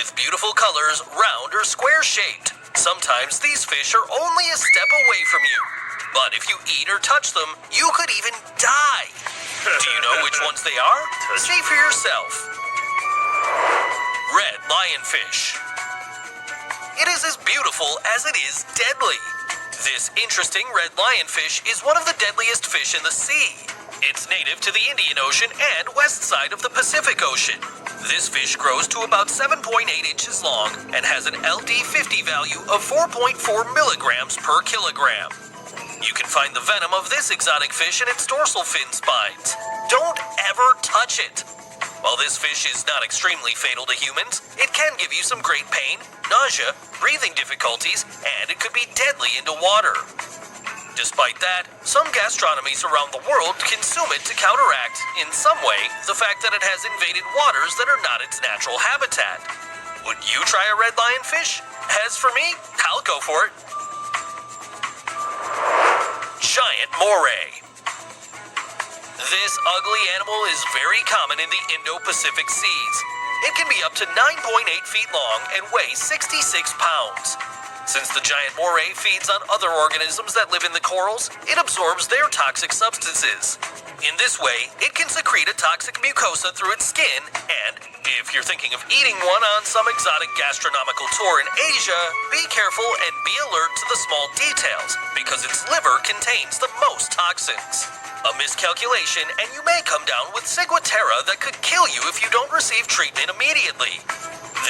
with beautiful colors, round or square-shaped. Sometimes these fish are only a step away from you. But if you eat or touch them, you could even die. Do you know which ones they are? See for yourself. Red lionfish. It is as beautiful as it is deadly. This interesting red lionfish is one of the deadliest fish in the sea. It's native to the Indian Ocean and west side of the Pacific Ocean. This fish grows to about 7.8 inches long and has an LD50 value of 4.4 milligrams per kilogram. You can find the venom of this exotic fish in its dorsal fin spines. Don't ever touch it. While this fish is not extremely fatal to humans, it can give you some great pain, nausea, breathing difficulties, and it could be deadly into water. Despite that, some gastronomies around the world consume it to counteract, in some way, the fact that it has invaded waters that are not its natural habitat. Would you try a red lionfish? As for me, I'll go for it. Giant moray. This ugly animal is very common in the Indo-Pacific seas. It can be up to 9.8 feet long and weigh 66 pounds. Since the giant moray feeds on other organisms that live in the corals, it absorbs their toxic substances. In this way, it can secrete a toxic mucosa through its skin, and if you're thinking of eating one on some exotic gastronomical tour in Asia, be careful and be alert to the small details, because its liver contains the most toxins. A miscalculation, and you may come down with ciguatera that could kill you if you don't receive treatment immediately.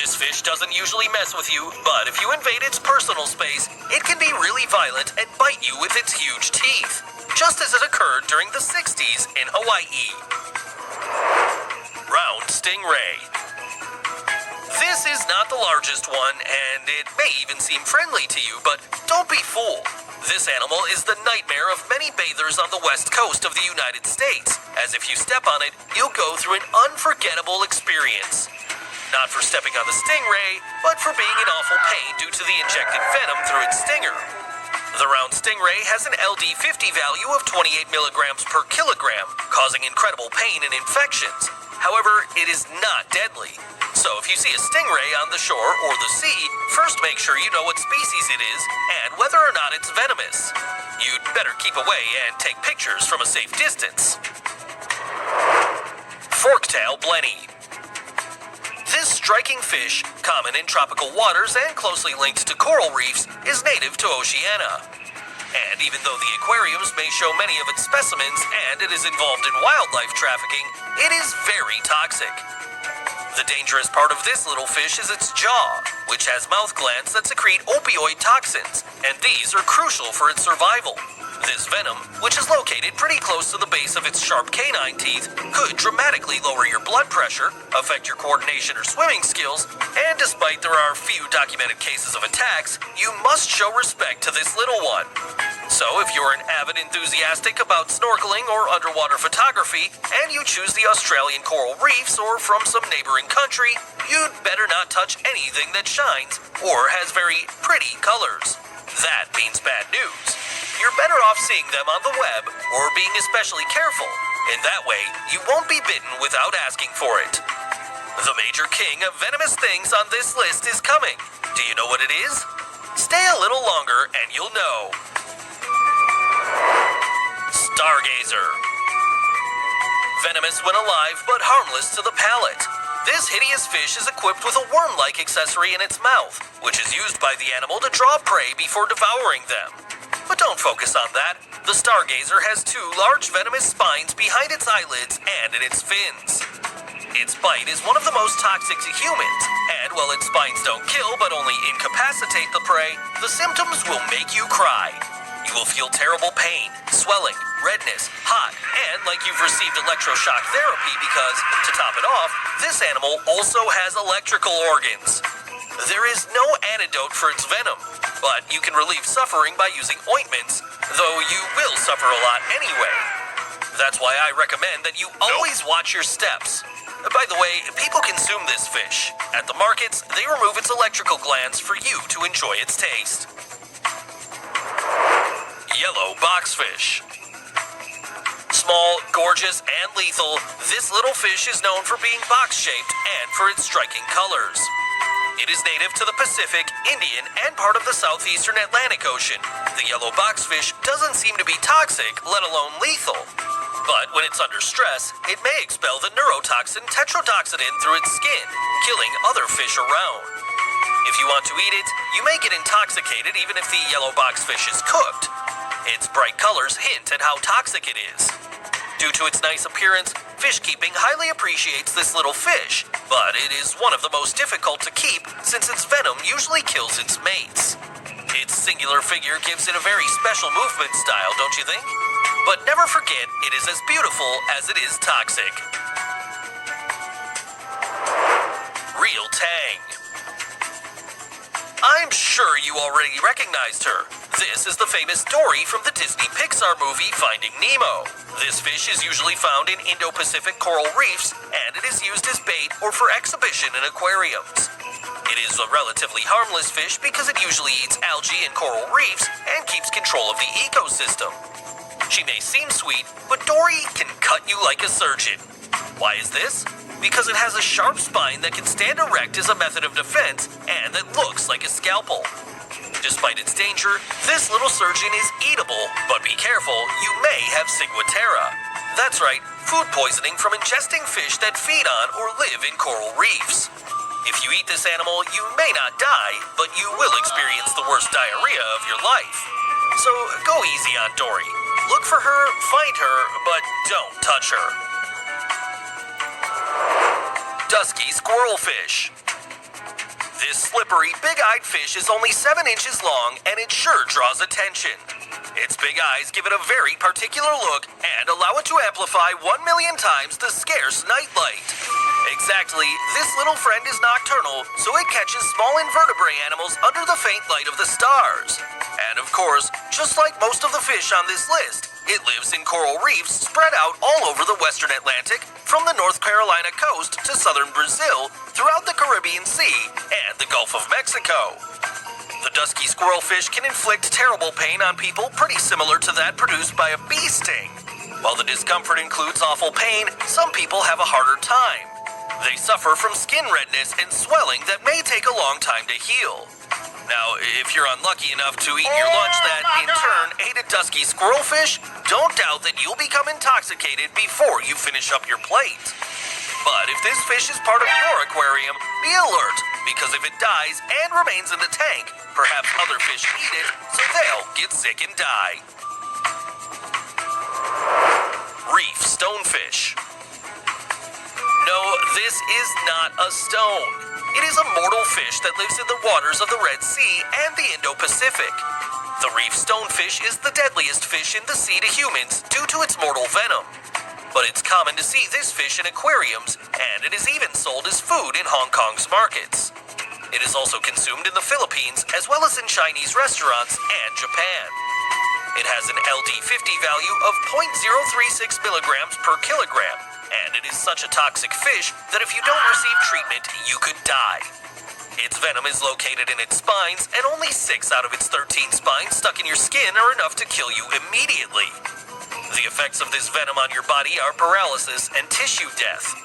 This fish doesn't usually mess with you, but if you invade its personal space, it can be really violent and bite you with its huge teeth, just as it occurred during the 60s in Hawaii. Round stingray. This is not the largest one, and it may even seem friendly to you, but don't be fooled. This animal is the nightmare of many bathers on the west coast of the United States, as if you step on it, you'll go through an unforgettable experience. Not for stepping on the stingray, but for being in awful pain due to the injected venom through its stinger. The round stingray has an LD50 value of 28 milligrams per kilogram, causing incredible pain and infections. However, it is not deadly. So if you see a stingray on the shore or the sea, first make sure you know what species it is and whether or not it's venomous. You'd better keep away and take pictures from a safe distance. Forktail blenny. This striking fish, common in tropical waters and closely linked to coral reefs, is native to Oceania. And even though the aquariums may show many of its specimens and it is involved in wildlife trafficking, it is very toxic. The dangerous part of this little fish is its jaw, which has mouth glands that secrete opioid toxins, and these are crucial for its survival. This venom, which is located pretty close to the base of its sharp canine teeth, could dramatically lower your blood pressure, affect your coordination or swimming skills, and despite there are few documented cases of attacks, you must show respect to this little one. So if you're an avid enthusiastic about snorkeling or underwater photography, and you choose the Australian coral reefs or from some neighboring country, you'd better not touch anything that shines or has very pretty colors. That means bad news. You're better off seeing them on the web or being especially careful. In that way, you won't be bitten without asking for it. The major king of venomous things on this list is coming. Do you know what it is? Stay a little longer and you'll know. Stargazer. Venomous when alive but harmless to the palate. This hideous fish is equipped with a worm-like accessory in its mouth, which is used by the animal to draw prey before devouring them. But don't focus on that. The stargazer has two large venomous spines behind its eyelids and in its fins. Its bite is one of the most toxic to humans, and while its spines don't kill but only incapacitate the prey, the symptoms will make you cry. You will feel terrible pain, swelling, redness, hot, and like you've received electroshock therapy because, to top it off, this animal also has electrical organs. There is no antidote for its venom, but you can relieve suffering by using ointments, though you will suffer a lot anyway. That's why I recommend that you always watch your steps. By the way, people consume this fish. At the markets, they remove its electrical glands for you to enjoy its taste. Yellow boxfish. Small, gorgeous, and lethal, this little fish is known for being box-shaped and for its striking colors. It is native to the Pacific, Indian, and part of the southeastern Atlantic Ocean. The yellow boxfish doesn't seem to be toxic, let alone lethal. But when it's under stress, it may expel the neurotoxin tetrodotoxin through its skin, killing other fish around. If you want to eat it, you may get intoxicated even if the yellow boxfish is cooked. Its bright colors hint at how toxic it is. Due to its nice appearance, fish keeping highly appreciates this little fish, but it is one of the most difficult to keep since its venom usually kills its mates. Its singular figure gives it a very special movement style, don't you think? But never forget, it is as beautiful as it is toxic. Real Tang. I'm sure you already recognized her. This is the famous Dory from the Disney Pixar movie Finding Nemo. This fish is usually found in Indo-Pacific coral reefs, and it is used as bait or for exhibition in aquariums. It is a relatively harmless fish because it usually eats algae in coral reefs and keeps control of the ecosystem. She may seem sweet, but Dory can cut you like a surgeon. Why is this? Because it has a sharp spine that can stand erect as a method of defense and that looks like a scalpel. Despite its danger, this little surgeon is eatable, but be careful, you may have ciguatera. That's right, food poisoning from ingesting fish that feed on or live in coral reefs. If you eat this animal, you may not die, but you will experience the worst diarrhea of your life. So go easy on Dory. Look for her, find her, but don't touch her. Dusky squirrelfish. This slippery, big-eyed fish is only 7 inches long, and it sure draws attention. Its big eyes give it a very particular look and allow it to amplify 1 million times the scarce night light. Exactly, this little friend is nocturnal, so it catches small invertebrate animals under the faint light of the stars. And of course, just like most of the fish on this list, it lives in coral reefs spread out all over the western Atlantic, from the North Carolina coast to southern Brazil, throughout the Caribbean Sea, and the Gulf of Mexico. The dusky squirrelfish can inflict terrible pain on people pretty similar to that produced by a bee sting. While the discomfort includes awful pain, some people have a harder time. They suffer from skin redness and swelling that may take a long time to heal. Now, if you're unlucky enough to eat your lunch that, in turn, ate a dusky squirrelfish, don't doubt that you'll become intoxicated before you finish up your plate. But if this fish is part of your aquarium, be alert, because if it dies and remains in the tank, perhaps other fish eat it, so they'll get sick and die. Reef stonefish. No, this is not a stone. It is a mortal fish that lives in the waters of the Red Sea and the Indo-Pacific. The reef stonefish is the deadliest fish in the sea to humans due to its mortal venom. But it's common to see this fish in aquariums, and it is even sold as food in Hong Kong's markets. It is also consumed in the Philippines, as well as in Chinese restaurants and Japan. It has an LD50 value of 0.036 milligrams per kilogram, and it is such a toxic fish that if you don't receive treatment, you could die. Its venom is located in its spines, and only 6 out of its 13 spines stuck in your skin are enough to kill you immediately. The effects of this venom on your body are paralysis and tissue death.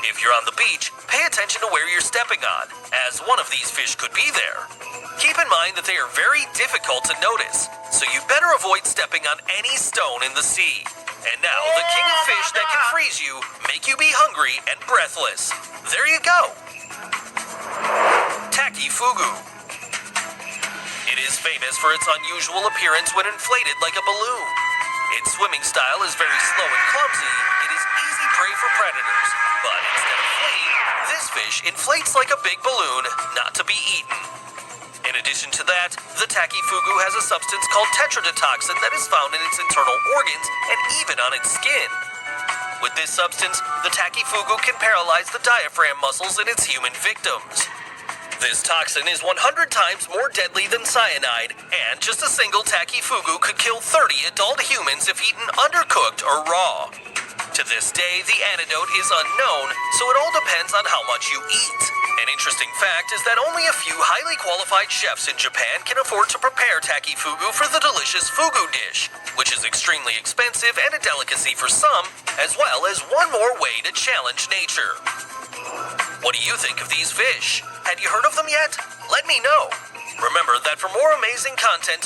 If you're on the beach, pay attention to where you're stepping on, as one of these fish could be there. Keep in mind that they are very difficult to notice, so you better avoid stepping on any stone in the sea. And now, the king of fish that can freeze you, make you be hungry and breathless. There you go. Tacky fugu. It is famous for its unusual appearance when inflated like a balloon. Its swimming style is very slow and clumsy. It is easy prey for predators. But instead of fleeing, this fish inflates like a big balloon, not to be eaten. In addition to that, the tacky fugu has a substance called tetrodotoxin that is found in its internal organs and even on its skin. With this substance, the tacky fugu can paralyze the diaphragm muscles in its human victims. This toxin is 100 times more deadly than cyanide, and just a single tacky fugu could kill 30 adult humans if eaten undercooked or raw. To this day, the antidote is unknown, so it all depends on how much you eat. An interesting fact is that only a few highly qualified chefs in Japan can afford to prepare tacky fugu for the delicious fugu dish, which is extremely expensive and a delicacy for some, as well as one more way to challenge nature. What do you think of these fish? Had you heard of them yet? Let me know. Remember that for more amazing content